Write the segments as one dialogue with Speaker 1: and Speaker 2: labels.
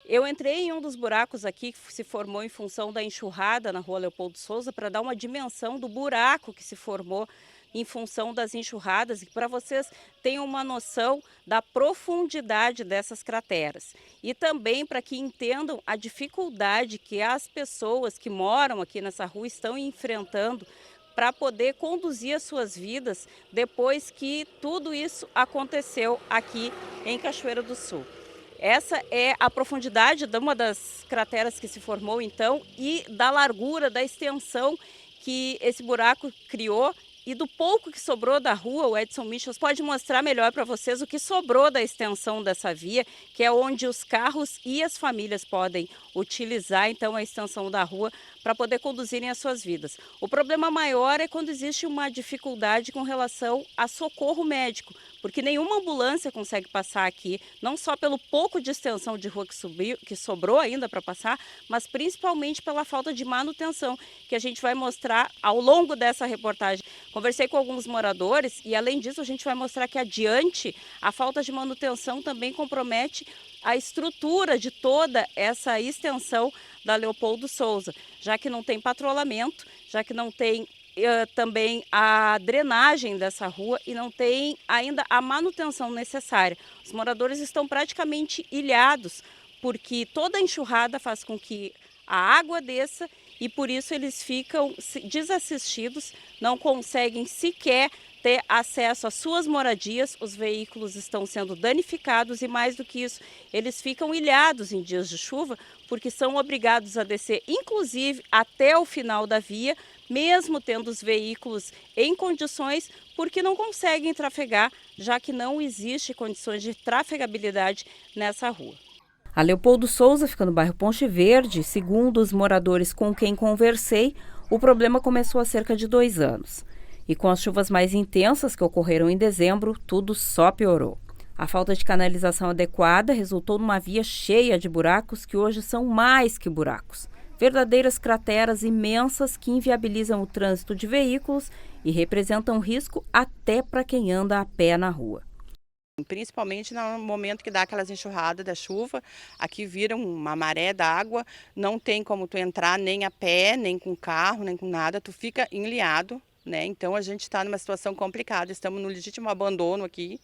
Speaker 1: Eu entrei em um dos buracos aqui que se formou em função da enxurrada na rua Leopoldo Souza para dar uma dimensão do buraco que se formou em função das enxurradas e para vocês tenham uma noção da profundidade dessas crateras. E também para que entendam a dificuldade que as pessoas que moram aqui nessa rua estão enfrentando para poder conduzir as suas vidas depois que tudo isso aconteceu aqui em Cachoeira do Sul. Essa é a profundidade de uma das crateras que se formou então e da largura, da extensão que esse buraco criou e do pouco que sobrou da rua. O Edson Michels pode mostrar melhor para vocês o que sobrou da extensão dessa via, que é onde os carros e as famílias podem utilizar então a extensão da rua para poder conduzirem as suas vidas. O problema maior é quando existe uma dificuldade com relação a socorro médico, porque nenhuma ambulância consegue passar aqui, não só pelo pouco de extensão de rua que sobrou ainda para passar, mas principalmente pela falta de manutenção, que a gente vai mostrar ao longo dessa reportagem. Conversei com alguns moradores e, além disso, a gente vai mostrar que adiante a falta de manutenção também compromete a estrutura de toda essa extensão da Leopoldo Souza, já que não tem patrulhamento, já que não tem também a drenagem dessa rua e não tem ainda a manutenção necessária. Os moradores estão praticamente ilhados, porque toda a enxurrada faz com que a água desça e por isso eles ficam desassistidos, não conseguem sequer ter acesso às suas moradias, os veículos estão sendo danificados e, mais do que isso, eles ficam ilhados em dias de chuva porque são obrigados a descer, inclusive até o final da via, mesmo tendo os veículos em condições, porque não conseguem trafegar, já que não existe condições de trafegabilidade nessa rua.
Speaker 2: A Leopoldo Souza fica no bairro Ponte Verde. Segundo os moradores com quem conversei, o problema começou há cerca de 2 anos. E com as chuvas mais intensas que ocorreram em dezembro, tudo só piorou. A falta de canalização adequada resultou numa via cheia de buracos que hoje são mais que buracos. Verdadeiras crateras imensas que inviabilizam o trânsito de veículos e representam risco até para quem anda a pé na rua.
Speaker 3: Principalmente no momento que dá aquelas enxurradas da chuva, aqui vira uma maré d'água, não tem como tu entrar nem a pé, nem com carro, nem com nada, tu fica enliado, né? Então a gente está numa situação complicada, estamos no legítimo abandono aqui,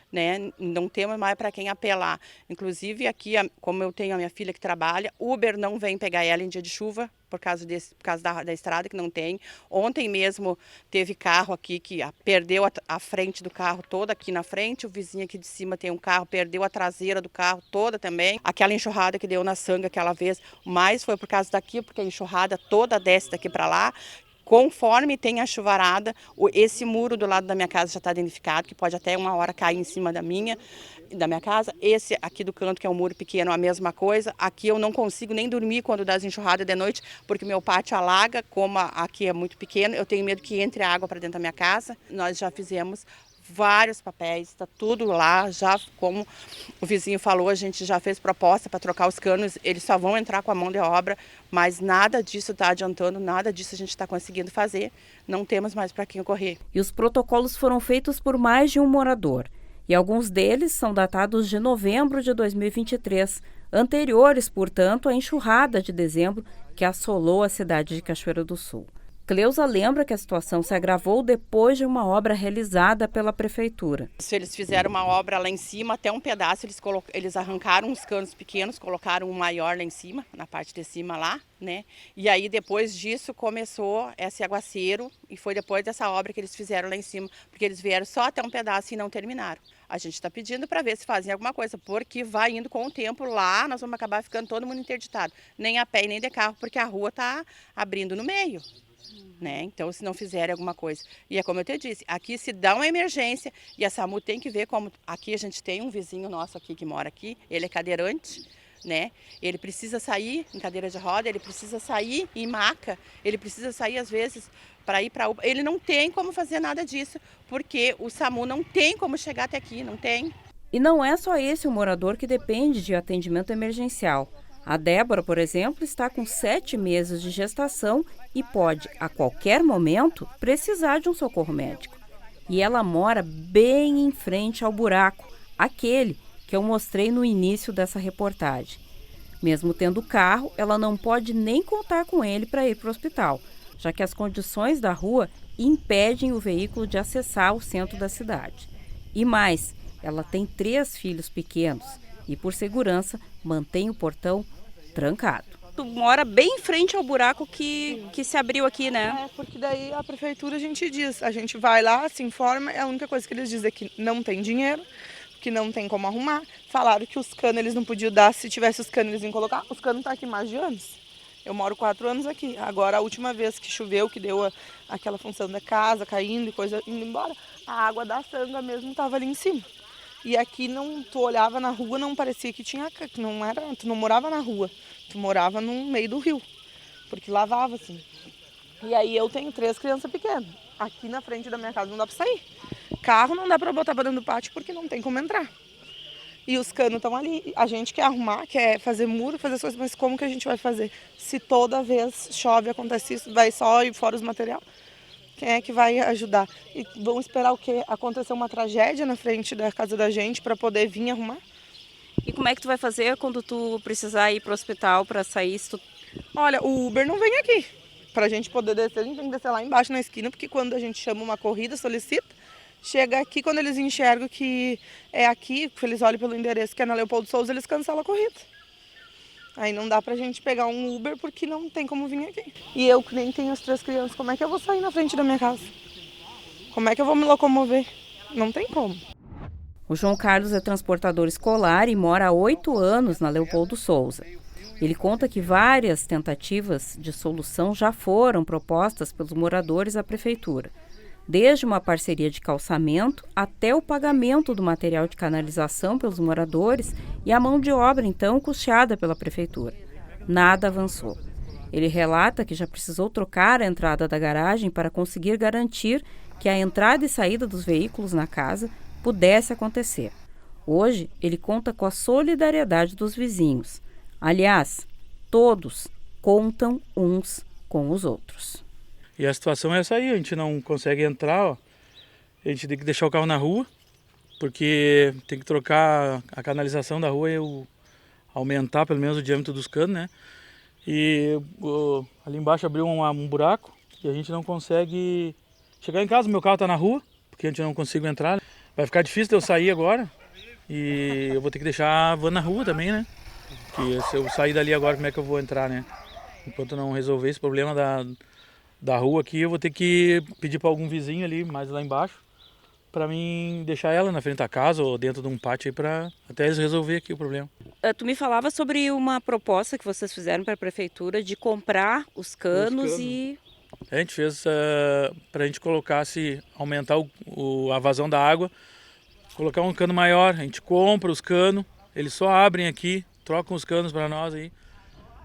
Speaker 3: né? Não temos mais para quem apelar. Inclusive aqui, como eu tenho a minha filha que trabalha, Uber não vem pegar ela em dia de chuva, por causa da estrada que não tem. Ontem mesmo teve carro aqui que perdeu a frente do carro toda aqui na frente, o vizinho aqui de cima tem um carro, perdeu a traseira do carro toda também. Aquela enxurrada que deu na Sanga aquela vez, mais foi por causa daqui, porque a enxurrada toda desce daqui para lá. Conforme tem a chuvarada, esse muro do lado da minha casa já está danificado, que pode até uma hora cair em cima da minha casa. Esse aqui do canto, que é um muro pequeno, a mesma coisa. Aqui eu não consigo nem dormir quando dá as enxurradas de noite, porque meu pátio alaga, como aqui é muito pequeno, eu tenho medo que entre água para dentro da minha casa. Nós já fizemos vários papéis, está tudo lá, já como o vizinho falou, a gente já fez proposta para trocar os canos, eles só vão entrar com a mão de obra, mas nada disso está adiantando, nada disso a gente está conseguindo fazer, não temos mais para quem correr.
Speaker 2: E os protocolos foram feitos por mais de um morador, e alguns deles são datados de novembro de 2023, anteriores, portanto, à enxurrada de dezembro que assolou a cidade de Cachoeira do Sul. Cleusa lembra que a situação se agravou depois de uma obra realizada pela prefeitura.
Speaker 3: Eles fizeram uma obra lá em cima, até um pedaço, eles arrancaram uns canos pequenos, colocaram um maior lá em cima, na parte de cima lá, né? E aí depois disso começou esse aguaceiro e foi depois dessa obra que eles fizeram lá em cima, porque eles vieram só até um pedaço e não terminaram. A gente está pedindo para ver se fazem alguma coisa, porque vai indo com o tempo lá, nós vamos acabar ficando todo mundo interditado, nem a pé e nem de carro, porque a rua está abrindo no meio. Né? Então, se não fizerem alguma coisa. E é como eu te disse, aqui se dá uma emergência e a SAMU tem que ver como... Aqui a gente tem um vizinho nosso aqui que mora aqui, ele é cadeirante, né? Ele precisa sair em cadeira de roda, ele precisa sair em maca, ele precisa sair às vezes para ir para UPA. Ele não tem como fazer nada disso, porque o SAMU não tem como chegar até aqui, não tem.
Speaker 2: E não é só esse o morador que depende de atendimento emergencial. A Débora, por exemplo, está com 7 meses de gestação e pode, a qualquer momento, precisar de um socorro médico. E ela mora bem em frente ao buraco, aquele que eu mostrei no início dessa reportagem. Mesmo tendo carro, ela não pode nem contar com ele para ir para o hospital, já que as condições da rua impedem o veículo de acessar o centro da cidade. E mais, ela tem 3 filhos pequenos e, por segurança, mantém o portão trancado.
Speaker 1: Tu mora bem em frente ao buraco que se abriu aqui, né?
Speaker 4: Porque daí a prefeitura a gente diz, a gente vai lá, se informa, a única coisa que eles dizem é que não tem dinheiro, que não tem como arrumar. Falaram que os canos eles não podiam dar, se tivesse os canos eles iam colocar. Os canos estão aqui mais de anos. Eu moro 4 anos aqui. Agora a última vez que choveu, que deu aquela função da casa caindo e coisa indo embora, a água da sanga mesmo estava ali em cima. E aqui tu olhava na rua, não parecia que tinha, tu não morava na rua, tu morava no meio do rio, porque lavava assim. E aí eu tenho 3 crianças pequenas. Aqui na frente da minha casa não dá para sair. Carro não dá para botar para dentro do pátio porque não tem como entrar. E os canos estão ali. A gente quer arrumar, quer fazer muro, fazer as coisas, mas como que a gente vai fazer? Se toda vez chove, acontece isso, vai só e fora os material. Quem é que vai ajudar? E vão esperar o quê? Acontecer uma tragédia na frente da casa da gente para poder vir arrumar?
Speaker 1: E como é que tu vai fazer quando tu precisar ir para o hospital para sair?
Speaker 4: Olha, o Uber não vem aqui. Para a gente poder descer, a gente tem que descer lá embaixo na esquina, porque quando a gente chama uma corrida, solicita, chega aqui, quando eles enxergam que é aqui, que eles olham pelo endereço que é na Leopoldo Souza, eles cancelam a corrida. Aí não dá pra gente pegar um Uber porque não tem como vir aqui. E eu que nem tenho as 3 crianças, como é que eu vou sair na frente da minha casa? Como é que eu vou me locomover? Não tem como.
Speaker 2: O João Carlos é transportador escolar e mora há 8 anos na Leopoldo Souza. Ele conta que várias tentativas de solução já foram propostas pelos moradores à prefeitura, desde uma parceria de calçamento até o pagamento do material de canalização pelos moradores e a mão de obra, então, custeada pela prefeitura. Nada avançou. Ele relata que já precisou trocar a entrada da garagem para conseguir garantir que a entrada e saída dos veículos na casa pudesse acontecer. Hoje, ele conta com a solidariedade dos vizinhos. Aliás, todos contam uns com os outros.
Speaker 5: E a situação é essa aí, a gente não consegue entrar, ó. A gente tem que deixar o carro na rua, porque tem que trocar a canalização da rua e aumentar pelo menos o diâmetro dos canos, né? E ali embaixo abriu um buraco e a gente não consegue chegar em casa. Meu carro está na rua, porque a gente não consegue entrar. Vai ficar difícil de eu sair agora e eu vou ter que deixar a van na rua também, né? Que se eu sair dali agora, como é que eu vou entrar, né? Enquanto não resolver esse problema da rua aqui, eu vou ter que pedir para algum vizinho ali, mais lá embaixo, para mim deixar ela na frente da casa ou dentro de um pátio aí para até eles resolver aqui o problema.
Speaker 1: Tu me falava sobre uma proposta que vocês fizeram para a prefeitura de comprar os canos e...
Speaker 5: A gente fez para a gente aumentar a vazão da água, colocar um cano maior, a gente compra os canos, eles só abrem aqui, trocam os canos para nós aí,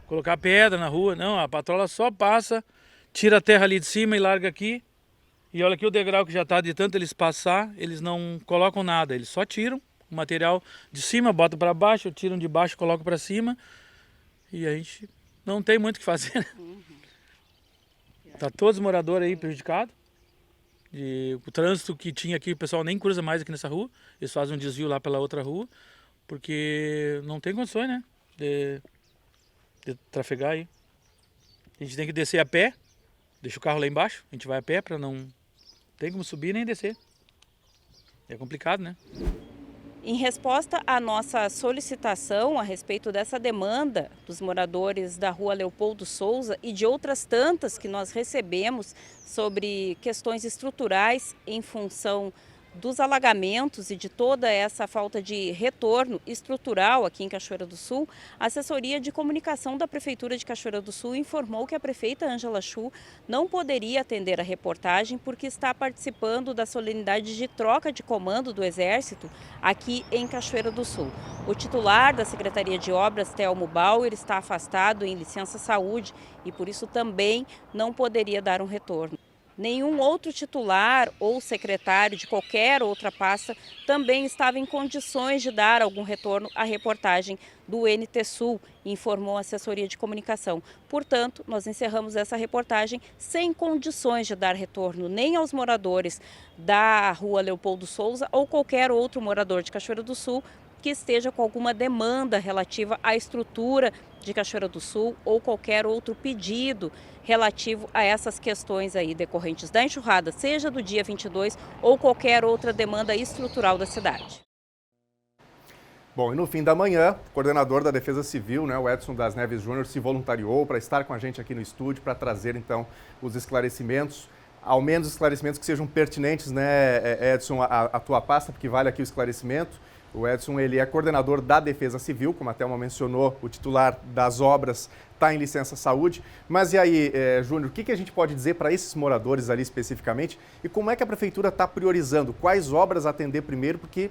Speaker 5: colocar pedra na rua, não, a patrola só passa, tira a terra ali de cima e larga aqui. E olha aqui o degrau que já está, de tanto eles passar, eles não colocam nada, eles só tiram o material de cima, botam para baixo, tiram de baixo, colocam para cima. E a gente não tem muito o que fazer. Tá todos os moradores aí prejudicados. O trânsito que tinha aqui, o pessoal nem cruza mais aqui nessa rua. Eles fazem um desvio lá pela outra rua, porque não tem condições, né, de trafegar aí. A gente tem que descer a pé, deixa o carro lá embaixo, a gente vai a pé para não tem como subir nem descer. É complicado, né?
Speaker 1: Em resposta à nossa solicitação a respeito dessa demanda dos moradores da rua Leopoldo Souza e de outras tantas que nós recebemos sobre questões estruturais em função dos alagamentos e de toda essa falta de retorno estrutural aqui em Cachoeira do Sul, a assessoria de comunicação da Prefeitura de Cachoeira do Sul informou que a prefeita Ângela Chu não poderia atender a reportagem porque está participando da solenidade de troca de comando do Exército aqui em Cachoeira do Sul. O titular da Secretaria de Obras, Telmo Bauer, está afastado em licença saúde e por isso também não poderia dar um retorno. Nenhum outro titular ou secretário de qualquer outra pasta também estava em condições de dar algum retorno à reportagem do NT Sul, informou a assessoria de comunicação. Portanto, nós encerramos essa reportagem sem condições de dar retorno nem aos moradores da rua Leopoldo Souza ou qualquer outro morador de Cachoeira do Sul que esteja com alguma demanda relativa à estrutura de Cachoeira do Sul ou qualquer outro pedido relativo a essas questões aí decorrentes da enxurrada, seja do dia 22 ou qualquer outra demanda estrutural da cidade.
Speaker 6: Bom, e no fim da manhã, o coordenador da Defesa Civil, o Edson das Neves Júnior, se voluntariou para estar com a gente aqui no estúdio, para trazer, então, os esclarecimentos, ao menos esclarecimentos que sejam pertinentes, Edson, a tua pasta, porque vale aqui o esclarecimento. O Edson, ele é coordenador da Defesa Civil, como a Thelma mencionou, o titular das obras está em licença saúde. Mas e aí, Júnior, o que a gente pode dizer para esses moradores ali especificamente? E como é que a Prefeitura está priorizando? Quais obras atender primeiro? Porque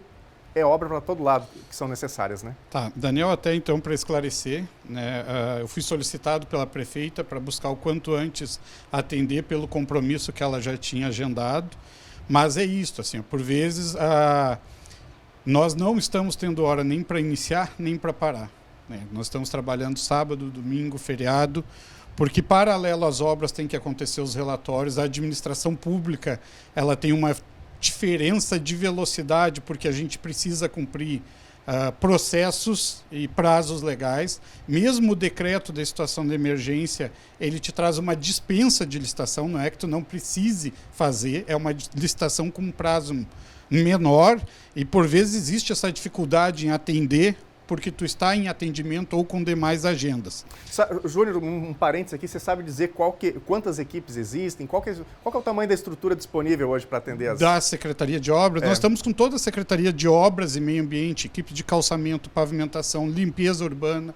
Speaker 6: é obra para todo lado que são necessárias, né?
Speaker 7: Tá, Daniel, até então para esclarecer, eu fui solicitado pela prefeita para buscar o quanto antes atender pelo compromisso que ela já tinha agendado, mas é isso, assim, por vezes nós não estamos tendo hora nem para iniciar nem para parar, né? Nós estamos trabalhando sábado, domingo, feriado, porque paralelo às obras tem que acontecer os relatórios. A administração pública ela tem uma diferença de velocidade, porque a gente precisa cumprir processos e prazos legais. Mesmo o decreto da situação de emergência, ele te traz uma dispensa de licitação, não é que tu não precise fazer, é uma licitação com um prazo menor, e por vezes existe essa dificuldade em atender, porque tu está em atendimento ou com demais agendas.
Speaker 6: Júnior, um parênteses aqui, você sabe dizer quantas equipes existem? Qual é o tamanho da estrutura disponível hoje para atender as...
Speaker 7: Da Secretaria de Obras, nós estamos com toda a Secretaria de Obras e Meio Ambiente, equipe de calçamento, pavimentação, limpeza urbana,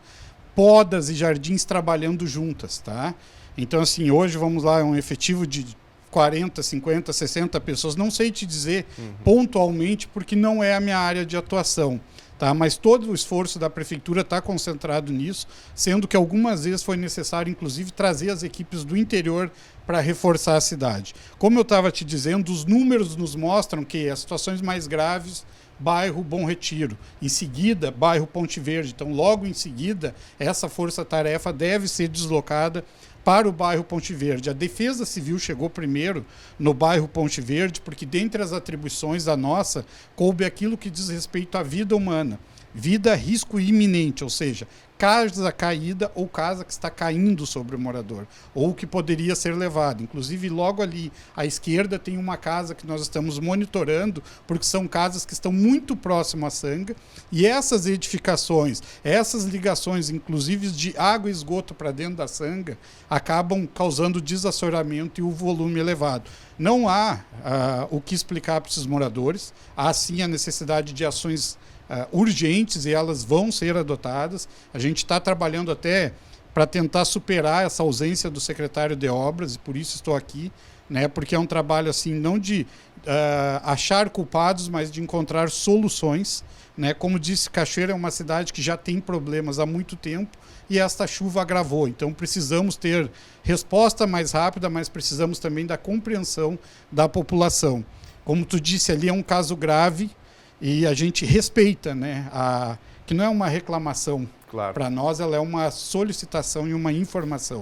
Speaker 7: podas e jardins trabalhando juntas, tá? Então, assim, hoje, vamos lá, é um efetivo de 40, 50, 60 pessoas, não sei te dizer pontualmente, porque não é a minha área de atuação. Tá? Mas todo o esforço da Prefeitura está concentrado nisso, sendo que algumas vezes foi necessário, inclusive, trazer as equipes do interior para reforçar a cidade. Como eu estava te dizendo, os números nos mostram que as situações mais graves, bairro Bom Retiro, em seguida, bairro Ponte Verde. Então, logo em seguida, essa força-tarefa deve ser deslocada para o bairro Ponte Verde. A Defesa Civil chegou primeiro no bairro Ponte Verde, porque dentre as atribuições da nossa, coube aquilo que diz respeito à vida humana. Vida, risco iminente, ou seja, casa caída ou casa que está caindo sobre o morador, ou que poderia ser levado. Inclusive, logo ali à esquerda tem uma casa que nós estamos monitorando, porque são casas que estão muito próximas à sanga, e essas edificações, essas ligações, inclusive de água e esgoto para dentro da sanga, acabam causando desassoreamento e o volume elevado. Não há o que explicar para esses moradores, há sim a necessidade de ações urgentes, e elas vão ser adotadas. A gente está trabalhando até para tentar superar essa ausência do secretário de obras, e por isso estou aqui, né? Porque é um trabalho assim, não de achar culpados, mas de encontrar soluções, né? Como disse, Cachoeira é uma cidade que já tem problemas há muito tempo, e esta chuva agravou. Então precisamos ter resposta mais rápida, mas precisamos também da compreensão da população. Como tu disse ali, é um caso grave, e a gente respeita, né, que não é uma reclamação. Claro. Para nós, ela é uma solicitação e uma informação.